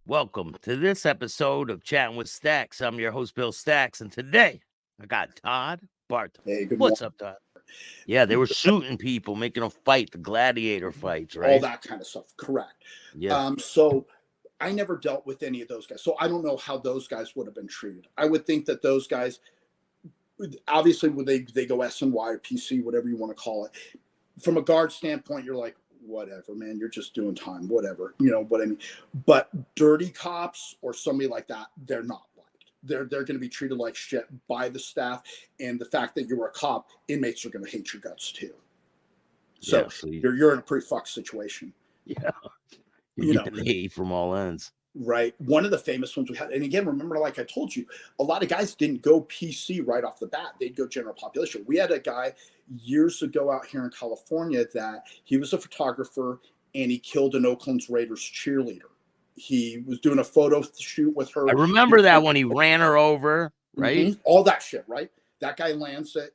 Welcome to this episode of Chatting with Staxx. I'm your host, Bill Staxx, and today I got Todd Barton. Hey, good What's morning. up, Todd? Yeah, they were shooting people, making a fight, the gladiator fights, right? All that kind of stuff. Correct. Yeah. So I never dealt with any of those guys. So I don't know how those guys would have been treated. I would think that those guys, obviously, when they go SNY or PC, whatever you want to call it, from a guard standpoint, you're like, whatever, man, you're just doing time, whatever. You know what I mean? But dirty cops or somebody like that, they're not liked. They're going to be treated like shit by the staff. And the fact that you're a cop, inmates are going to hate your guts too. So, yeah, so you're in a pretty fucked situation. Yeah. You're getting hate from all ends. Right. One of the famous ones we had, and again, remember, like I told you, a lot of guys didn't go PC right off the bat. They'd go general population. We had a guy years ago out here in California that he was a photographer and he killed an Oakland Raiders cheerleader. He was doing a photo shoot with her. I remember that when he ran her over, right? Mm-hmm. All that shit, right? That guy lands at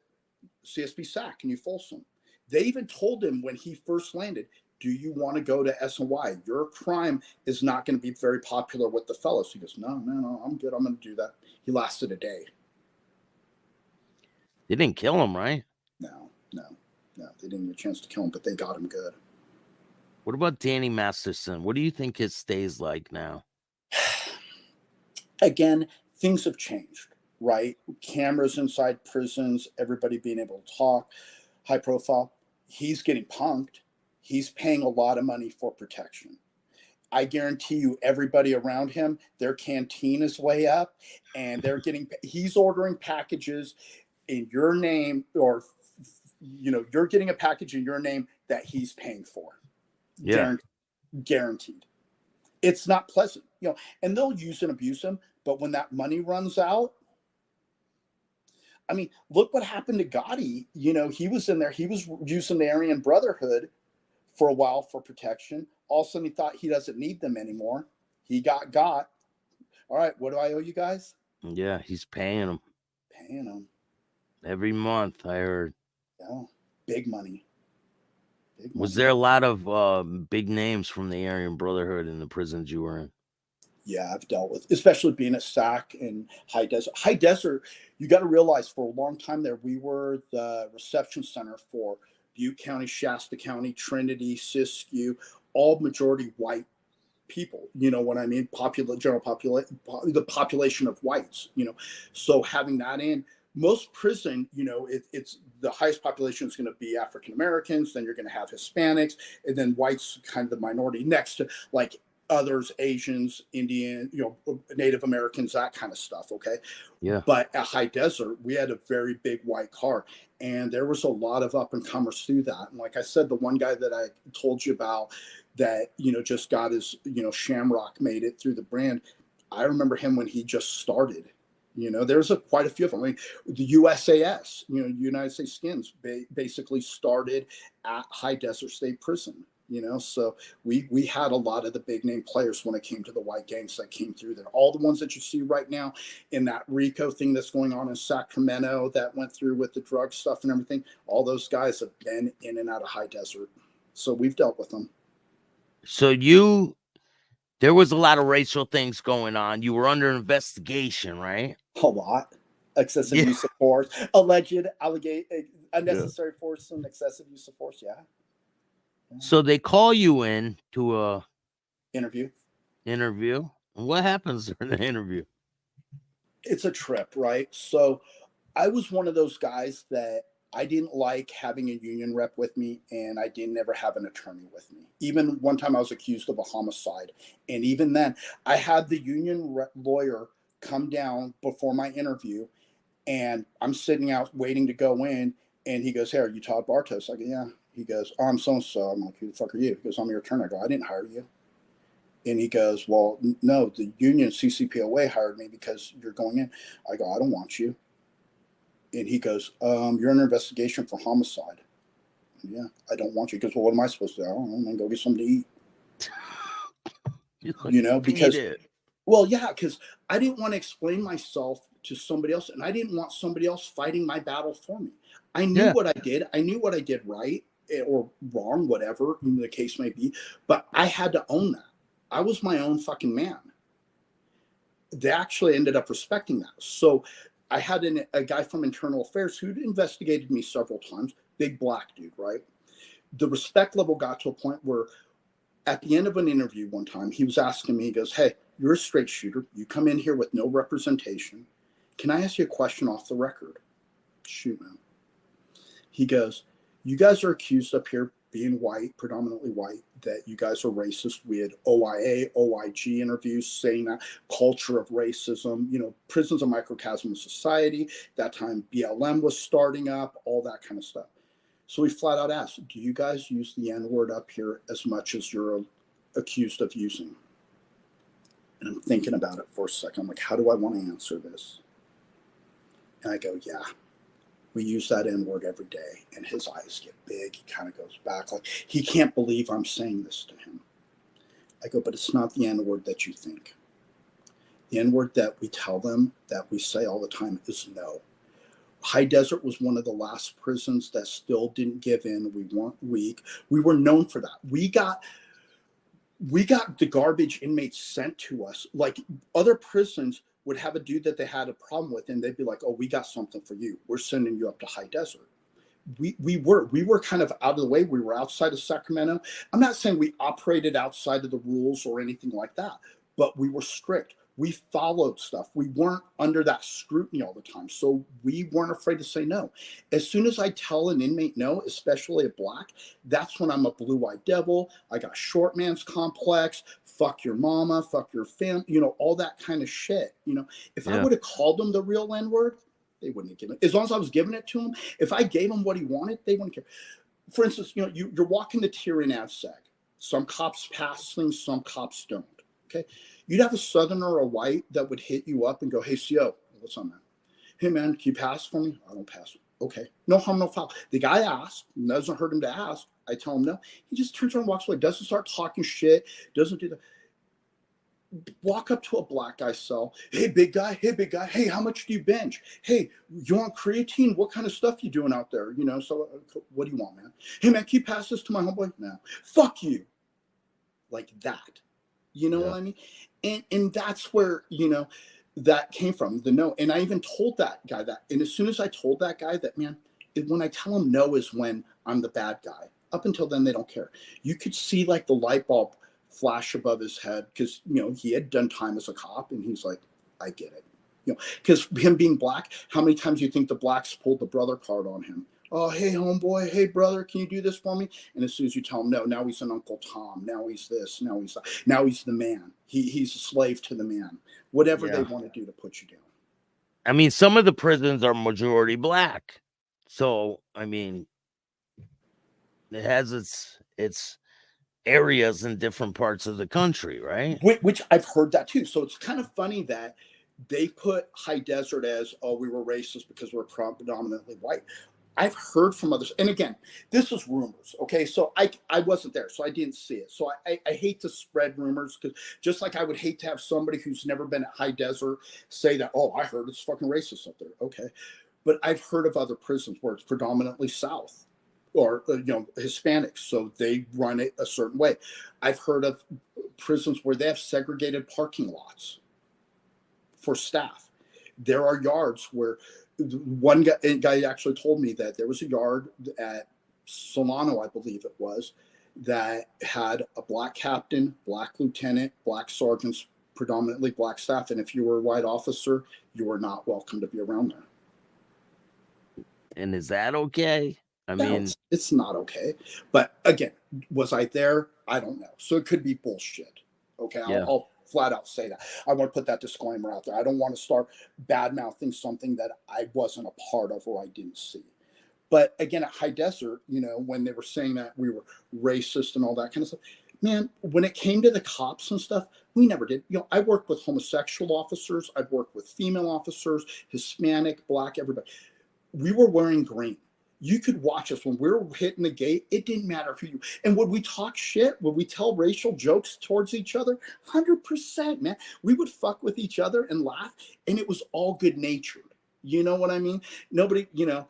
CSB SAC in New Folsom. They even told him when he first landed, do you want to go to SNY? Your crime is not going to be very popular with the fellows. He goes, no, I'm good. I'm going to do that. He lasted a day. They didn't kill him, right? No. They didn't get a chance to kill him, but they got him good. What about Danny Masterson? What do you think his stay's like now? Again, things have changed, right? Cameras inside prisons, everybody being able to talk, high profile. He's getting punked. He's paying a lot of money for protection. I guarantee you, everybody around him, their canteen is way up, and he's ordering packages in your name, or, you're getting a package in your name that he's paying for. Yeah. Guaranteed. It's not pleasant, and they'll use and abuse him, but when that money runs out, I mean, look what happened to Gotti. He was in there, he was using the Aryan Brotherhood for a while for protection. All of a sudden he thought he doesn't need them anymore. He got. All right, what do I owe you guys? Yeah, he's paying them. Every month, I heard. Yeah, big money. Was there a lot of big names from the Aryan Brotherhood in the prisons you were in? Yeah, I've dealt with, especially being a SAC in High Desert. High Desert, you got to realize, for a long time there, we were the reception center for Butte County, Shasta County, Trinity, Siskiyou, all majority white people. You know what I mean? The population of whites. So having that in most prison, it's the highest population is going to be African Americans. Then you're going to have Hispanics, and then whites, kind of the minority next to like others, Asians, Indian, Native Americans, that kind of stuff. Okay. Yeah. But at High Desert, we had a very big white car, and there was a lot of up and comers through that. And like I said, the one guy that I told you about that, just got his, Shamrock made it through the brand. I remember him when he just started. There's quite a few of them. I mean, the USAS, United States Skins, basically started at High Desert State Prison. So we had a lot of the big name players when it came to the white gangs that came through there. All the ones that you see right now in that RICO thing that's going on in Sacramento that went through with the drug stuff and everything, all those guys have been in and out of High Desert. So we've dealt with them. So there was a lot of racial things going on. You were under investigation, right? A lot. Excessive use of force, alleged, unnecessary force, and excessive use of force. Yeah. So they call you in to a interview. And what happens during the interview? It's a trip, right? So I was one of those guys that I didn't like having a union rep with me, and I didn't ever have an attorney with me. Even one time I was accused of a homicide. And even then, I had the union lawyer come down before my interview, and I'm sitting out waiting to go in, and he goes, "Hey, are you Todd Bartos?" I go, "Yeah." He goes, "Oh, I'm so-and-so." I'm like, "Who the fuck are you?" He goes, "I'm your attorney." I go, "I didn't hire you." And he goes, "Well, no, the union CCPOA hired me because you're going in." I go, "I don't want you." And he goes, "You're under investigation for homicide." "Yeah, I don't want you." He goes, "Well, what am I supposed to do?" "I don't know, man, go get something to eat." Because, well, yeah, because I didn't want to explain myself to somebody else, and I didn't want somebody else fighting my battle for me. I knew what I did. I knew what I did right or wrong, whatever the case may be, but I had to own that. I was my own fucking man. they actually ended up respecting that. So I had a guy from internal affairs who'd investigated me several times, big black dude, right? The respect level got to a point where at the end of an interview one time, he was asking me, he goes, hey, you're a straight shooter. You come in here with no representation. Can I ask you a question off the record? Shoot, man. He goes, you guys are accused up here being white, predominantly white, that you guys are racist. We had OIA, OIG interviews saying that culture of racism, you know, prison's a microcosm of society. That time BLM was starting up, all that kind of stuff. So we flat out asked, do you guys use the N-word up here as much as you're accused of using? And I'm thinking about it for a second. I'm like, how do I want to answer this? And I go, yeah, we use that N-word every day. And his eyes get big. He kind of goes back like, he can't believe I'm saying this to him. I go, but it's not the N-word that you think. The N-word that we tell them, that we say all the time, is no. High Desert was one of the last prisons that still didn't give in. We weren't weak. We were known for that. We got the garbage inmates sent to us. Like other prisons would have a dude that they had a problem with, and they'd be like, oh, we got something for you. We're sending you up to High Desert. We were kind of out of the way. We were outside of Sacramento. I'm not saying we operated outside of the rules or anything like that, but we were strict. We followed stuff. We weren't under that scrutiny all the time. So we weren't afraid to say no. As soon as I tell an inmate no, especially a black, that's when I'm a blue-eyed devil. I got short man's complex, fuck your mama, fuck your family, you know, all that kind of shit. You know, if I would have called them the real N-word, they wouldn't have given it. As long as I was giving it to them, if I gave them what he wanted, they wouldn't care. For instance, you know, you're walking the tier in AvSeg. Some cops pass things, some cops don't. Okay. You'd have a Southerner or a white that would hit you up and go, hey, CO, what's on, man? Hey, man, can you pass for me? I don't pass. Okay. No harm, no foul. The guy asked. It doesn't hurt him to ask. I tell him no. He just turns around and walks away. Doesn't start talking shit. Doesn't do that. Walk up to a black guy cell. Hey, big guy. Hey, big guy. Hey, how much do you bench? Hey, you want creatine? What kind of stuff you doing out there? You know, so what do you want, man? Hey, man, can you pass this to my homeboy? No. Fuck you. Like that. You know what I mean? And that's where, you know, that came from, the no. And I even told that guy that. And as soon as I told that guy that, man, when I tell him no is when I'm the bad guy. Up until then, they don't care. You could see like the light bulb flash above his head because, you know, he had done time as a cop and he's like, I get it. You know, because him being black, how many times do you think the blacks pulled the brother card on him? Oh, hey, homeboy. Hey, brother, can you do this for me? And as soon as you tell him no, now he's an Uncle Tom. Now he's this. Now he's that. Now he's the man. He's a slave to the man. Whatever they want to do to put you down. I mean, some of the prisons are majority black. So, I mean, it has its areas in different parts of the country, right? Which I've heard that too. So it's kind of funny that they put High Desert as, oh, we were racist because we're predominantly white. I've heard from others, and again, this is rumors, okay? So I wasn't there, so I didn't see it. So I hate to spread rumors because just like I would hate to have somebody who's never been at High Desert say that, oh, I heard it's fucking racist up there, okay? But I've heard of other prisons where it's predominantly South or, you know, Hispanics, so they run it a certain way. I've heard of prisons where they have segregated parking lots for staff. There are yards where one guy actually told me that there was a yard at Solano, I believe it was, that had a black captain, black lieutenant, black sergeants, predominantly black staff. And if you were a white officer, you were not welcome to be around there. And is that okay? I mean, it's not okay. But again, was I there? I don't know. So it could be bullshit. Okay. I'll flat out say that. I want to put that disclaimer out there. I don't want to start bad mouthing something that I wasn't a part of or I didn't see. But again, at High Desert, you know, when they were saying that we were racist and all that kind of stuff, man, when it came to the cops and stuff, we never did. You know, I worked with homosexual officers. I've worked with female officers, Hispanic, black, everybody. We were wearing green. You could watch us when we were hitting the gate. It didn't matter who you. And would we talk shit? Would we tell racial jokes towards each other? 100%, man. We would fuck with each other and laugh, and it was all good natured. You know what I mean? Nobody, you know.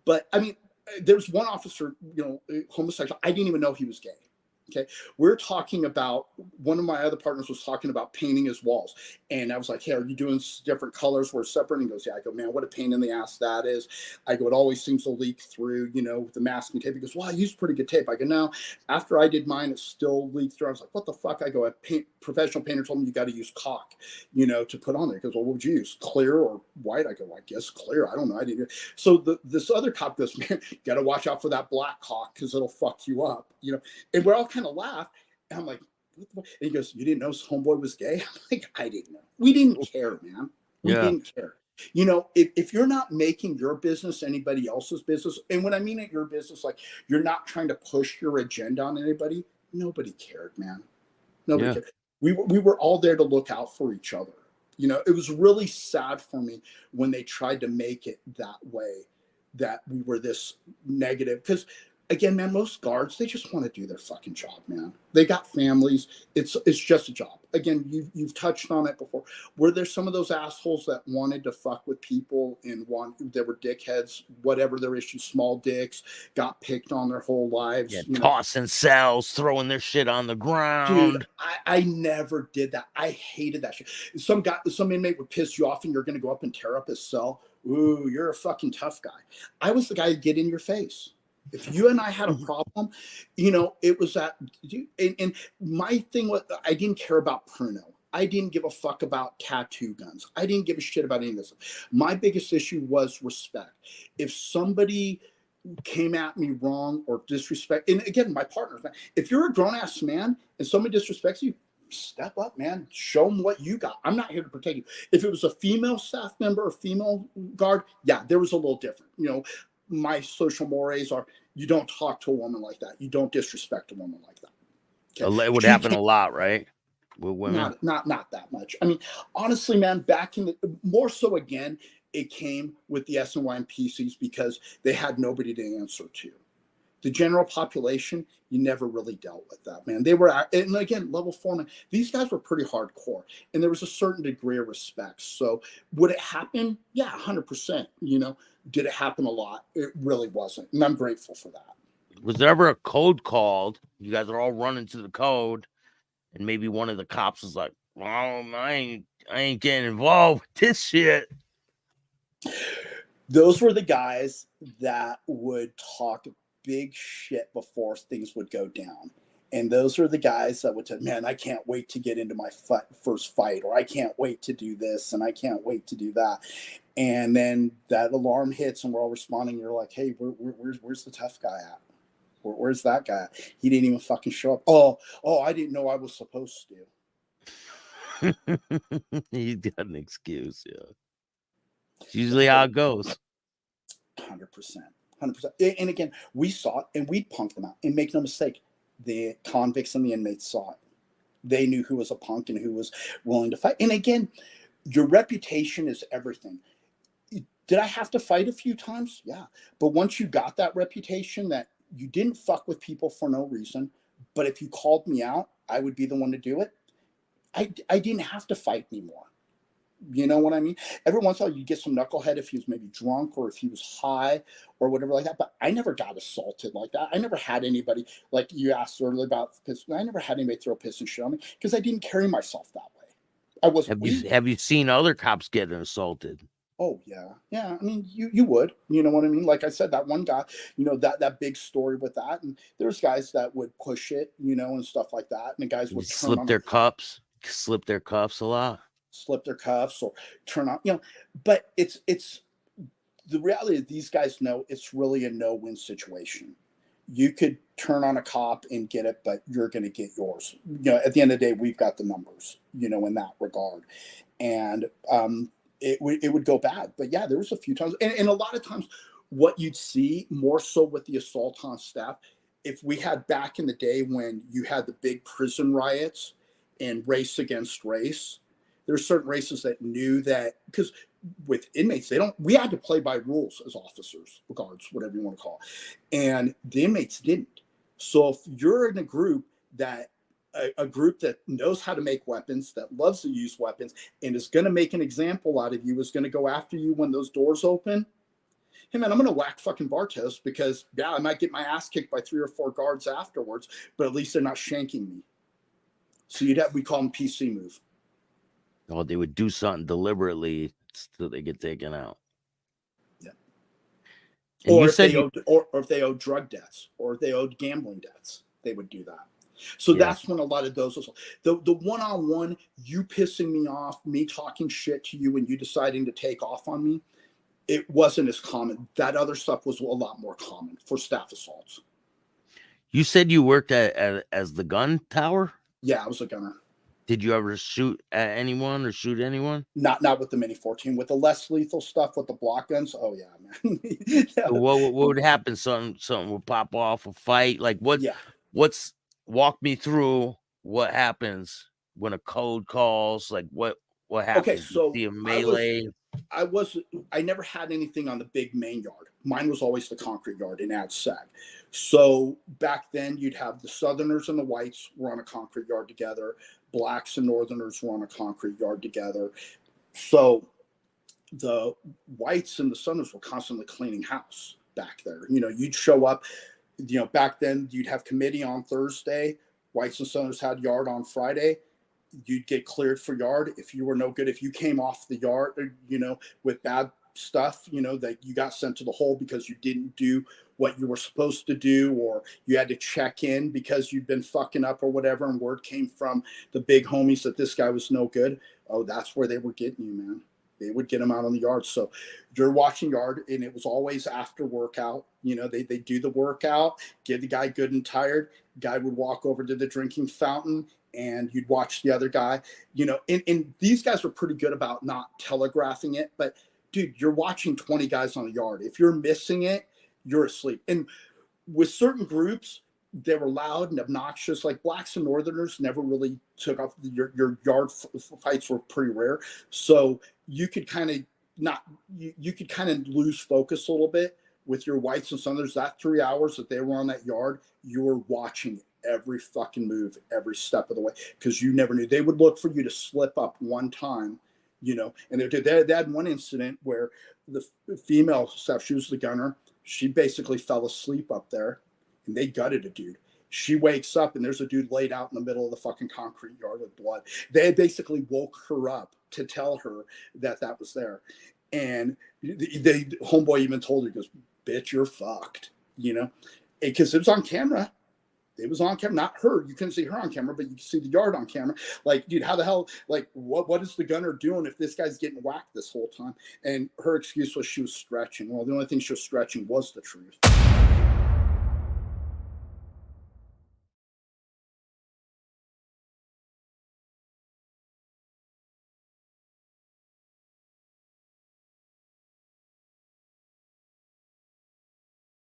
But I mean, there was one officer, you know, homosexual. I didn't even know he was gay. Okay. We're talking about, one of my other partners was talking about painting his walls. And I was like, hey, are you doing different colors? We're separate. And he goes, yeah. I go, man, what a pain in the ass that is. I go, it always seems to leak through, with the masking tape. He goes, well, I used pretty good tape. I go, no, after I did mine, it still leaked through. I was like, what the fuck? I go, professional painter told me you got to use caulk, to put on there. He goes, well, what would you use? Clear or white? I go, I guess clear. I don't know. I didn't. So this other cop goes, man, you got to watch out for that black caulk because it'll fuck you up, and we're all kind of laugh. And I'm like, and he goes, you didn't know his homeboy was gay? I'm like, I didn't know. We didn't care, man. We didn't care. If you're not making your business anybody else's business, and when I mean it, your business, like you're not trying to push your agenda on anybody, nobody cared, man. Nobody cared. We were all there to look out for each other. It was really sad for me when they tried to make it that way, that we were this negative. Because again, man, most guards, they just want to do their fucking job, man. They got families. It's just a job. Again, you've touched on it before. Were there some of those assholes that wanted to fuck with people and there were dickheads, whatever their issue, small dicks, got picked on their whole lives? Tossing cells, throwing their shit on the ground. Dude, I never did that. I hated that shit. Some inmate would piss you off and you're going to go up and tear up his cell. Ooh, you're a fucking tough guy. I was the guy to get in your face. If you and I had a problem, it was that. And my thing was, I didn't care about Pruno. I didn't give a fuck about tattoo guns. I didn't give a shit about any of this. My biggest issue was respect. If somebody came at me wrong or disrespect, and again, my partners, man, if you're a grown ass man and somebody disrespects you, step up, man. Show them what you got. I'm not here to protect you. If it was a female staff member or female guard, yeah, there was a little different. My social mores are, you don't talk to a woman like that. You don't disrespect a woman like that. Okay? It would happen a lot, right? With women? Not that much. I mean, honestly, man, back in more so again, it came with the SNY and PCs because they had nobody to answer to. The general population, you never really dealt with that, man. They were, and again, level 4, these guys were pretty hardcore, and there was a certain degree of respect. So would it happen? Yeah, 100%. Did it happen a lot? It really wasn't, and I'm grateful for that. Was there ever a code called? You guys are all running to the code, and maybe one of the cops was like, "Well, I ain't getting involved with this shit." Those were the guys that would talk big shit before things would go down. And those are the guys that would say, man, I can't wait to get into my first fight, or I can't wait to do this, and I can't wait to do that. And then that alarm hits and we're all responding. You're like, hey, where's the tough guy at? Where's that guy at? He didn't even fucking show up. Oh, I didn't know I was supposed to. He's got an excuse, yeah. It's usually how it goes. 100%. 100%. And again, we saw it and we punked them out. And make no mistake, the convicts and the inmates saw it. They knew who was a punk and who was willing to fight. And again, your reputation is everything. Did I have to fight a few times? Yeah. But once you got that reputation that you didn't fuck with people for no reason, but if you called me out, I would be the one to do it. I didn't have to fight anymore. You know what I mean? Every once in a while, you get some knucklehead if he was maybe drunk or if he was high or whatever like that. But I never got assaulted like that. I never had anybody, like you asked earlier about, because I never had anybody throw piss and shit on me because I didn't carry myself that way. I wasn't. Have you seen other cops getting assaulted? Oh yeah. I mean, you would. You know what I mean? Like I said, that one guy, that big story with that, and there's guys that would push it, and stuff like that, and the guys would slip their cuffs a lot. Slip their cuffs or turn on, but it's the reality of these guys know it's really a no-win situation. You could turn on a cop and get it, but you're going to get yours. At the end of the day, we've got the numbers, in that regard. And it would go bad. But yeah, there was a few times. And a lot of times what you'd see more so with the assault on staff, if we had back in the day when you had the big prison riots and race against race, there's certain races that knew that, because with inmates, we had to play by rules as officers, guards, whatever you want to call it. And the inmates didn't. So if you're in a group that knows how to make weapons, that loves to use weapons, and is going to make an example out of you, is going to go after you when those doors open, hey man, I'm gonna whack fucking Bartos because yeah, I might get my ass kicked by 3 or 4 guards afterwards, but at least they're not shanking me. So we call them PC move. Oh, they would do something deliberately so they get taken out. Yeah. And Or you if said they owed, or if they owed drug debts, or if they owed gambling debts, they would do that. So that's when a lot of those, the one-on-one, you pissing me off, me talking shit to you, and you deciding to take off on me, it wasn't as common. That other stuff was a lot more common for staff assaults. you said you worked as the gun tower. Yeah, I was a gunner. Did you ever shoot at anyone or shoot anyone? Not with the Mini 14, with the less lethal stuff, with the block guns. Oh yeah, man. Yeah. So what would happen? Something would pop off, a fight. Like Yeah. what's walk me through what happens when a code calls? Like what Okay, happens? You so see a melee. I never had anything on the big main yard. Mine was always the concrete yard in Ad Sag. So back then you'd have the Southerners and the whites were on a concrete yard together. Blacks and Northerners were on a concrete yard together. So the whites and the Southerners were constantly cleaning house back there. You know, you'd show up, you know, back then you'd have committee on Thursday. Whites and Southerners had yard on Friday. You'd get cleared for yard. If you were no good, if you came off the yard, you know, with bad stuff, you know, that you got sent to the hole because you didn't do what you were supposed to do, or you had to check in because you'd been fucking up or whatever, and word came from the big homies that this guy was no good. Oh, that's where they were getting you, man. They would get him out on the yard. So you're watching yard, and it was always after workout. You know, they do the workout, get the guy good and tired. Guy would walk over to the drinking fountain, and you'd watch the other guy. You know, and these guys were pretty good about not telegraphing it. But dude, you're watching 20 guys on the yard. If you're missing it, you're asleep. And with certain groups, they were loud and obnoxious. Like blacks and Northerners never really took off. Your yard fights were pretty rare, so you could kind of not you could kind of lose focus a little bit with your whites and Southerners. That 3 hours that they were on that yard, you were watching every fucking move, every step of the way, because you never knew. They would look for you to slip up one time, you know. And they had one incident where the female staff, she was the gunner, she basically fell asleep up there, and they gutted a dude. She wakes up, and there's a dude laid out in the middle of the fucking concrete yard with blood. They basically woke her up to tell her that that was there. And the homeboy even told her, he goes, bitch, you're fucked, you know, because it was on camera. It was on camera, not her. You couldn't see her on camera, but you could see the yard on camera. Like, dude, how the hell, like, what is the gunner doing if this guy's getting whacked this whole time? And her excuse was she was stretching. Well, the only thing she was stretching was the truth.